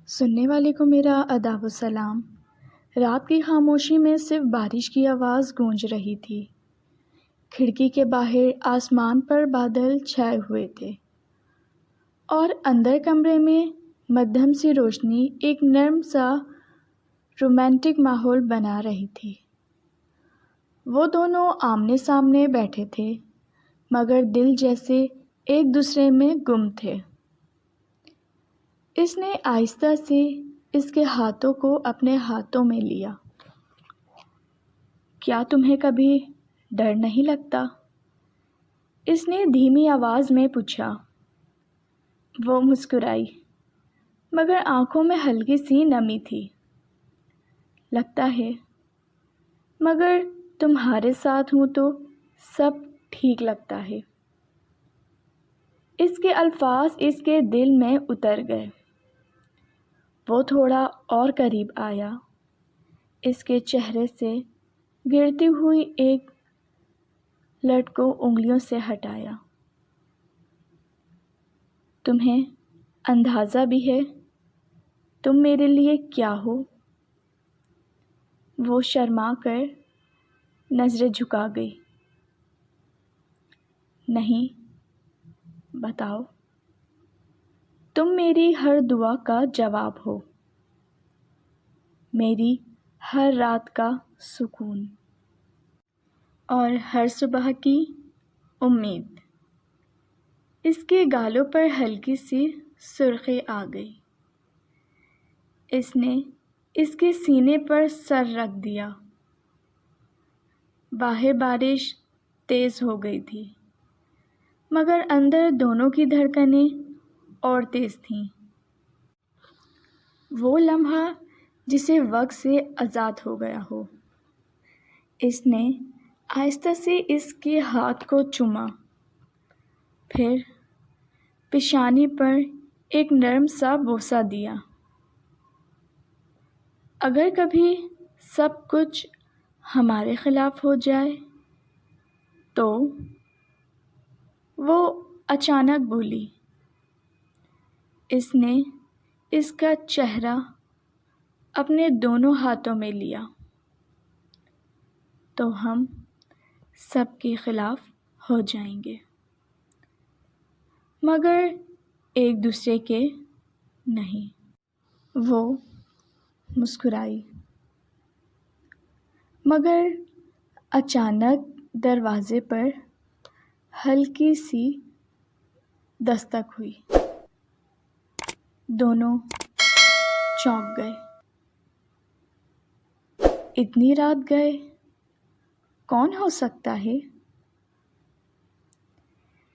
سننے والے کو میرا آداب و سلام۔ رات کی خاموشی میں صرف بارش کی آواز گونج رہی تھی۔ کھڑکی کے باہر آسمان پر بادل چھائے ہوئے تھے اور اندر کمرے میں مدھم سی روشنی ایک نرم سا رومانٹک ماحول بنا رہی تھی۔ وہ دونوں آمنے سامنے بیٹھے تھے مگر دل جیسے ایک دوسرے میں گم تھے۔ اس نے آہستہ سے اس کے ہاتھوں کو اپنے ہاتھوں میں لیا۔ کیا تمہیں کبھی ڈر نہیں لگتا؟ اس نے دھیمی آواز میں پوچھا۔ وہ مسکرائی مگر آنکھوں میں ہلکی سی نمی تھی۔ لگتا ہے، مگر تمہارے ساتھ ہوں تو سب ٹھیک لگتا ہے۔ اس کے الفاظ اس کے دل میں اتر گئے۔ وہ تھوڑا اور قریب آیا، اس کے چہرے سے گرتی ہوئی ایک لٹ کو انگلیوں سے ہٹایا۔ تمہیں اندازہ بھی ہے تم میرے لیے کیا ہو؟ وہ شرما کر نظریں جھکا گئی۔ نہیں، بتاؤ۔ تم میری ہر دعا کا جواب ہو، میری ہر رات کا سکون اور ہر صبح کی امید۔ اس کے گالوں پر ہلکی سی سرخی آ گئی۔ اس نے اس کے سینے پر سر رکھ دیا۔ باہر بارش تیز ہو گئی تھی مگر اندر دونوں کی دھڑکنیں اور تیز تھیں۔ وہ لمحہ جسے وقت سے آزاد ہو گیا ہو۔ اس نے آہستہ سے اس کے ہاتھ کو چوما، پھر پیشانی پر ایک نرم سا بوسہ دیا۔ اگر کبھی سب کچھ ہمارے خلاف ہو جائے تو؟ وہ اچانک بولی۔ اس نے اس کا چہرہ اپنے دونوں ہاتھوں میں لیا۔ تو ہم سب کے خلاف ہو جائیں گے مگر ایک دوسرے کے نہیں۔ وہ مسکرائی مگر اچانک دروازے پر ہلکی سی دستک ہوئی۔ دونوں چونک گئے۔ اتنی رات گئے کون ہو سکتا ہے؟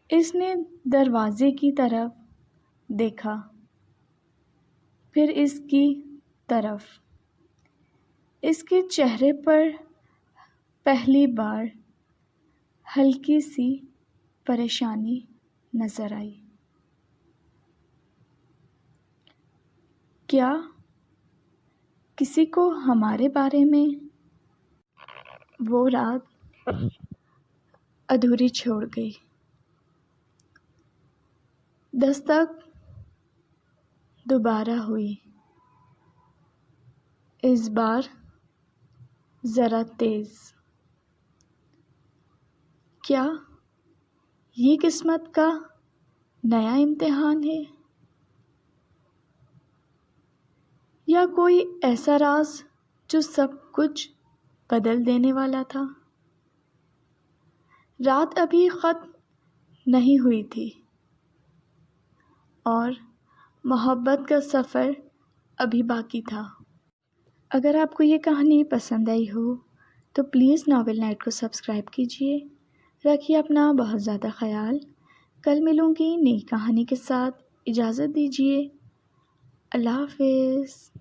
اس نے دروازے کی طرف دیکھا، پھر اس کی طرف۔ اس کے چہرے پر پہلی بار ہلکی سی پریشانی نظر آئی۔ کیا کسی کو ہمارے بارے میں؟ وہ رات ادھوری چھوڑ گئی۔ دستک دوبارہ ہوئی، اس بار ذرا تیز۔ کیا یہ قسمت کا نیا امتحان ہے یا کوئی ایسا راز جو سب کچھ بدل دینے والا تھا؟ رات ابھی ختم نہیں ہوئی تھی اور محبت کا سفر ابھی باقی تھا۔ اگر آپ کو یہ کہانی پسند آئی ہو تو پلیز ناول نائٹ کو سبسکرائب کیجیے۔ رکھیے اپنا بہت زیادہ خیال۔ کل ملوں گی نئی کہانی کے ساتھ۔ اجازت دیجیے۔ اللہ حافظ۔